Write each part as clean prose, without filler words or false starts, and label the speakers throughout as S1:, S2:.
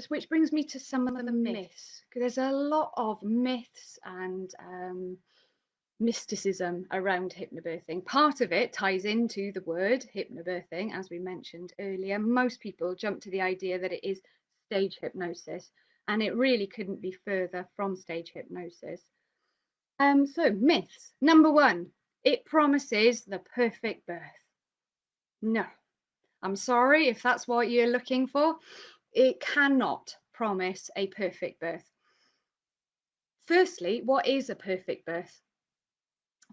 S1: which brings me to some of the myths, because there's a lot of myths and mysticism around hypnobirthing. Part of it ties into the word hypnobirthing, as we mentioned earlier. Most people jump to the idea that it is stage hypnosis, and it really couldn't be further from stage hypnosis. So myths. Number one, it promises the perfect birth. No, I'm sorry if that's what you're looking for. It cannot promise a perfect birth. Firstly, what is a perfect birth?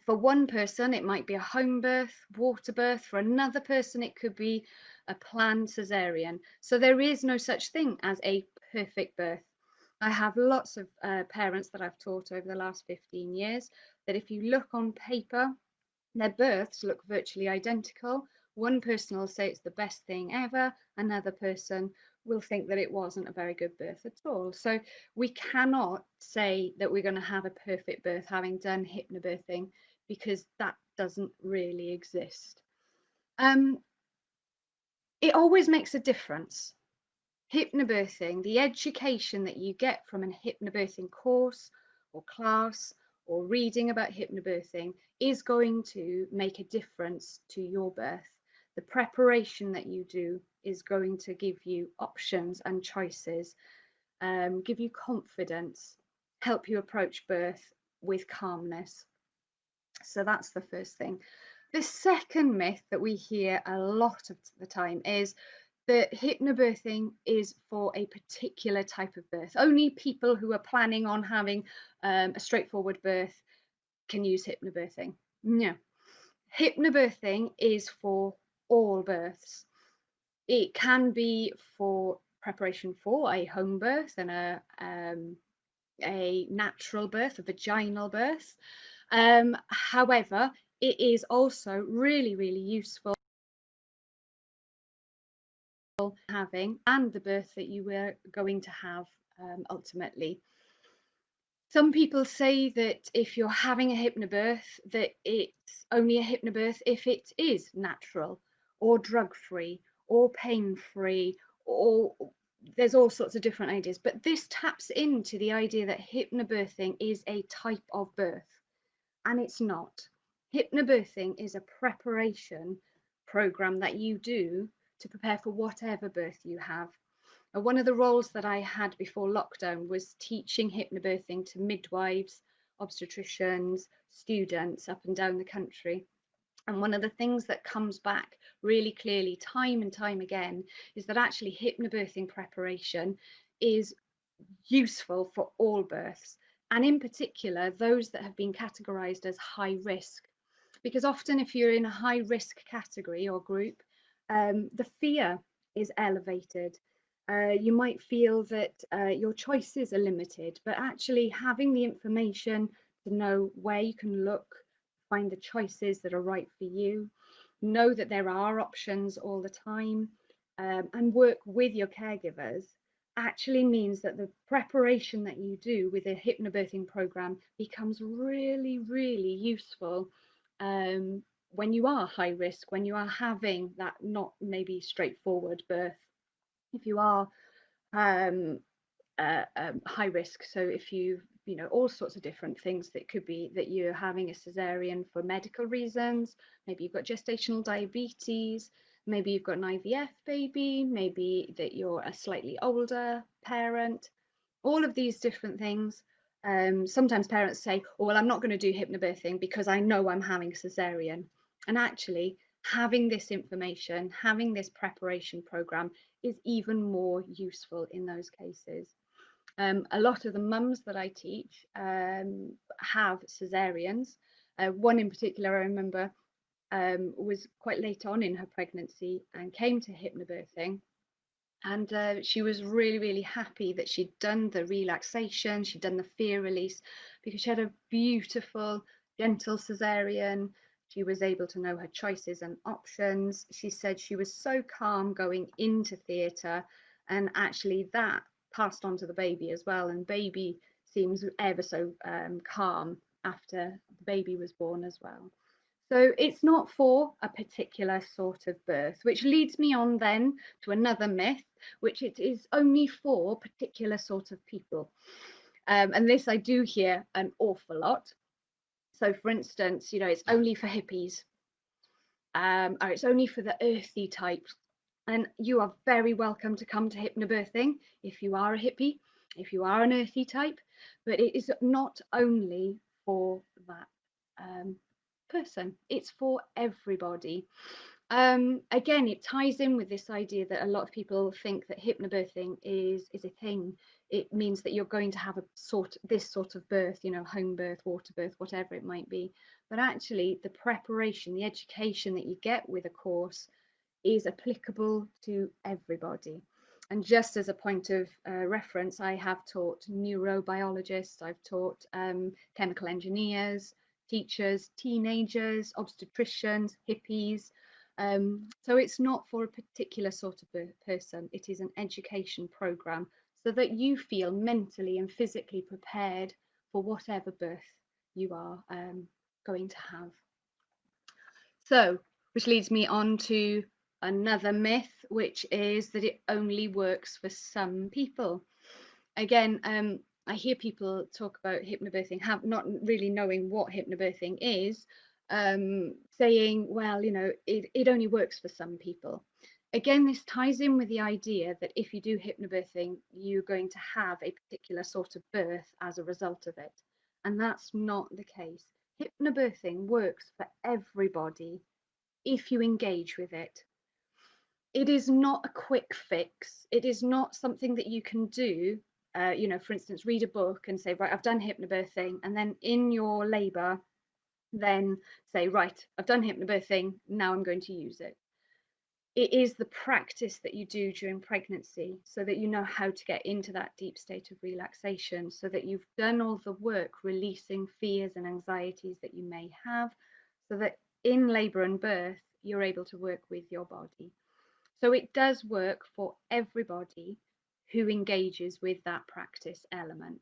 S1: For one person, it might be a home birth, water birth. For another person, it could be a planned cesarean. So there is no such thing as a perfect birth. I have lots of parents that I've taught over the last 15 years that if you look on paper, their births look virtually identical. One person will say it's the best thing ever. Another person will think that it wasn't a very good birth at all. So we cannot say that we're going to have a perfect birth having done hypnobirthing, because that doesn't really exist. It always makes a difference. Hypnobirthing, the education that you get from a hypnobirthing course or class or reading about hypnobirthing is going to make a difference to your birth. The preparation that you do is going to give you options and choices, give you confidence, help you approach birth with calmness. So that's the first thing. The second myth that we hear a lot of the time is that hypnobirthing is for a particular type of birth. Only people who are planning on having a straightforward birth can use hypnobirthing. No, hypnobirthing is for all births. It can be for preparation for a home birth and a natural birth, a vaginal birth. However, it is also really, really useful having and the birth that you were going to have ultimately. Some people say that if you're having a hypnobirth, that it's only a hypnobirth if it is natural or drug-free or pain-free, or there's all sorts of different ideas. But this taps into the idea that hypnobirthing is a type of birth, and it's not. Hypnobirthing is a preparation program that you do to prepare for whatever birth you have. One of the roles that I had before lockdown was teaching hypnobirthing to midwives, obstetricians, students up and down the country. And one of the things that comes back really clearly time and time again is that actually hypnobirthing preparation is useful for all births, and in particular those that have been categorized as high risk. Because often if you're in a high risk category or group, the fear is elevated. You might feel that your choices are limited, but actually having the information to know where you can look, find the choices that are right for you, know that there are options all the time, and work with your caregivers actually means that the preparation that you do with a hypnobirthing program becomes really, really useful when you are high risk, when you are having that not maybe straightforward birth. If you are high risk, so if you know all sorts of different things, that could be that you're having a cesarean for medical reasons, maybe you've got gestational diabetes, maybe you've got an IVF baby, maybe that you're a slightly older parent, all of these different things. Sometimes parents say, oh, well, I'm not going to do hypnobirthing because I know I'm having a cesarean. And actually, having this information, having this preparation program is even more useful in those cases. A lot of the mums that I teach have cesareans. One in particular, I remember, was quite late on in her pregnancy and came to hypnobirthing. And she was really, really happy that she'd done the relaxation, she'd done the fear release, because she had a beautiful, gentle cesarean. She was able to know her choices and options. She said she was so calm going into theatre, and actually that passed on to the baby as well. And baby seems ever so calm after the baby was born as well. So it's not for a particular sort of birth, which leads me on then to another myth, which it is only for particular sort of people. And this I do hear an awful lot. So for instance, it's only for hippies, or it's only for the earthy types. And you are very welcome to come to hypnobirthing if you are a hippie, if you are an earthy type, but it is not only for that person, it's for everybody. Again, it ties in with this idea that a lot of people think that hypnobirthing is a thing. It means that you're going to have this sort of birth, home birth, water birth, whatever it might be. But actually, the preparation, the education that you get with a course is applicable to everybody. And just as a point of reference, I have taught neurobiologists, I've taught chemical engineers, teachers, teenagers, obstetricians, hippies. So it's not for a particular sort of person, it is an education program so that you feel mentally and physically prepared for whatever birth you are going to have. So, which leads me on to another myth, which is that it only works for some people. Again, I hear people talk about hypnobirthing, not really knowing what hypnobirthing is, saying, well, it only works for some people. Again, this ties in with the idea that if you do hypnobirthing, you're going to have a particular sort of birth as a result of it. And that's not the case. Hypnobirthing works for everybody if you engage with it. It is not a quick fix. It is not something that you can do, for instance, read a book and say, right, I've done hypnobirthing, and then in your labour, then say, right, I've done hypnobirthing, now I'm going to use it. It is the practice that you do during pregnancy so that you know how to get into that deep state of relaxation, so that you've done all the work releasing fears and anxieties that you may have, so that in labour and birth, you're able to work with your body. So it does work for everybody who engages with that practice element.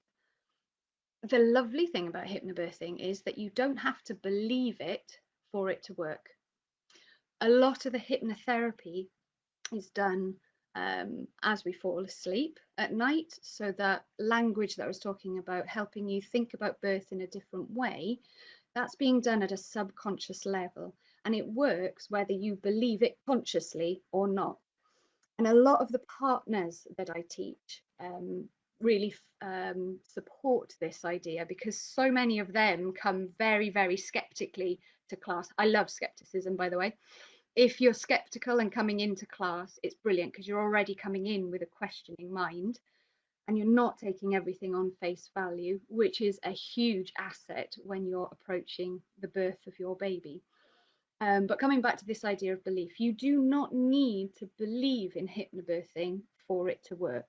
S1: The lovely thing about hypnobirthing is that you don't have to believe it for it to work. A lot of the hypnotherapy is done as we fall asleep at night, so that language that I was talking about, helping you think about birth in a different way, that's being done at a subconscious level, and it works whether you believe it consciously or not. And a lot of the partners that I teach really support this idea, because so many of them come very, very skeptically to class. I love skepticism, by the way. If you're skeptical and coming into class, it's brilliant because you're already coming in with a questioning mind and you're not taking everything on face value, which is a huge asset when you're approaching the birth of your baby. But coming back to this idea of belief, you do not need to believe in hypnobirthing for it to work.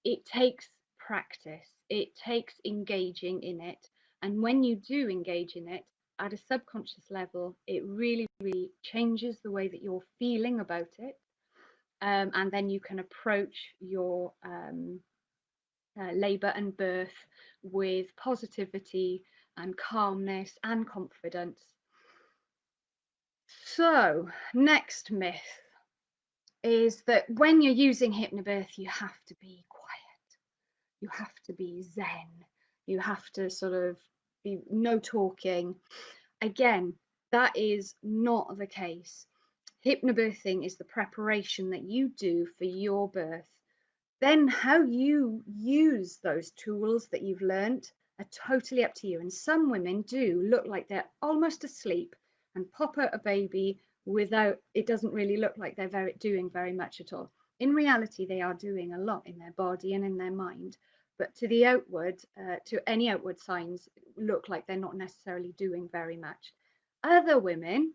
S1: It takes practice, it takes engaging in it. And when you do engage in it at a subconscious level, it really, really changes the way that you're feeling about it. And then you can approach your labour and birth with positivity and calmness and confidence. So, next myth is that when you're using hypnobirth, you have to be quiet, you have to be zen, you have to sort of be no talking. Again, that is not the case. Hypnobirthing is the preparation that you do for your birth. Then how you use those tools that you've learnt are totally up to you. And some women do look like they're almost asleep and pop out a baby without, it doesn't really look like they're doing very much at all. In reality, they are doing a lot in their body and in their mind, but to the outward, to any outward signs, look like they're not necessarily doing very much. Other women,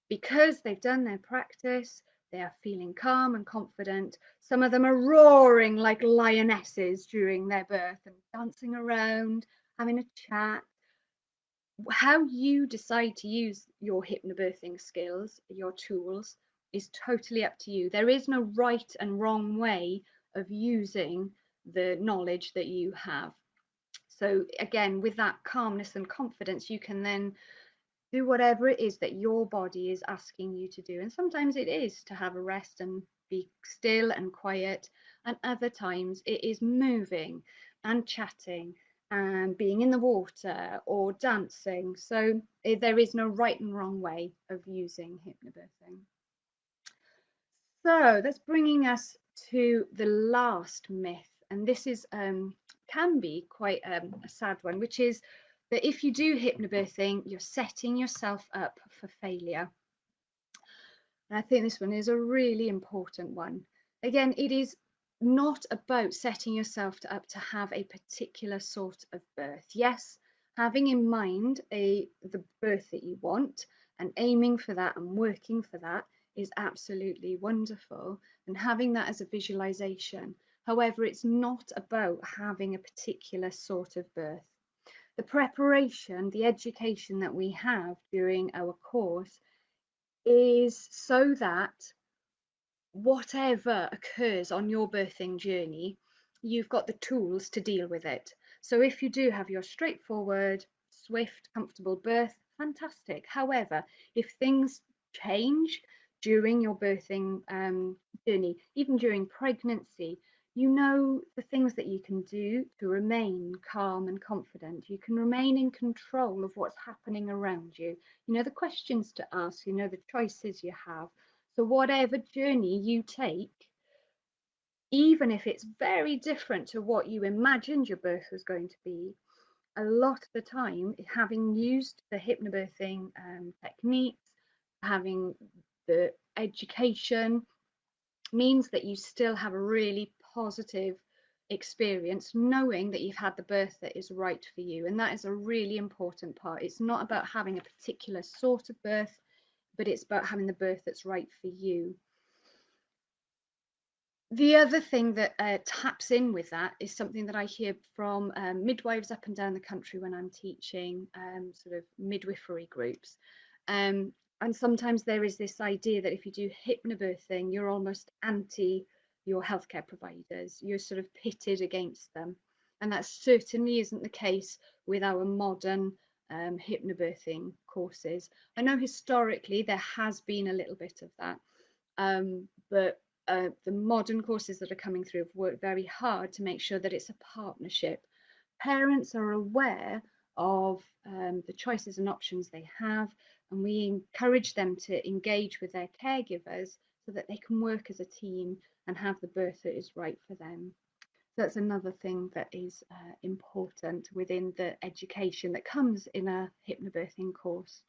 S1: because they've done their practice, they are feeling calm and confident. Some of them are roaring like lionesses during their birth and dancing around, having a chat. How you decide to use your hypnobirthing skills, your tools, is totally up to you. There is no right and wrong way of using the knowledge that you have. So again, with that calmness and confidence, you can then Do whatever it is that your body is asking you to do. And sometimes it is to have a rest and be still and quiet. And other times it is moving and chatting and being in the water or dancing. So there is no right and wrong way of using hypnobirthing. So that's bringing us to the last myth. And this is can be quite a sad one, which is that if you do hypnobirthing, you're setting yourself up for failure. And I think this one is a really important one. Again, it is not about setting yourself up to have a particular sort of birth. Yes, having in mind the birth that you want and aiming for that and working for that is absolutely wonderful, and having that as a visualization. However, it's not about having a particular sort of birth. The preparation, the education that we have during our course is so that whatever occurs on your birthing journey, you've got the tools to deal with it. So if you do have your straightforward, swift, comfortable birth, fantastic. However, if things change during your birthing journey, even during pregnancy, you know the things that you can do to remain calm and confident. You can remain in control of what's happening around you. You know the questions to ask, you know the choices you have. So whatever journey you take, even if it's very different to what you imagined your birth was going to be, a lot of the time, having used the hypnobirthing techniques, having the education, means that you still have a really positive experience, knowing that you've had the birth that is right for you. And that is a really important part. It's not about having a particular sort of birth, but it's about having the birth that's right for you. The other thing that taps in with that is something that I hear from midwives up and down the country when I'm teaching sort of midwifery groups. And sometimes there is this idea that if you do hypnobirthing, you're almost anti your healthcare providers. You're sort of pitted against them. And that certainly isn't the case with our modern hypnobirthing courses. I know historically there has been a little bit of that, but the modern courses that are coming through have worked very hard to make sure that it's a partnership. Parents are aware of the choices and options they have, and we encourage them to engage with their caregivers so that they can work as a team and have the birth that is right for them. So that's another thing that is important within the education that comes in a hypnobirthing course.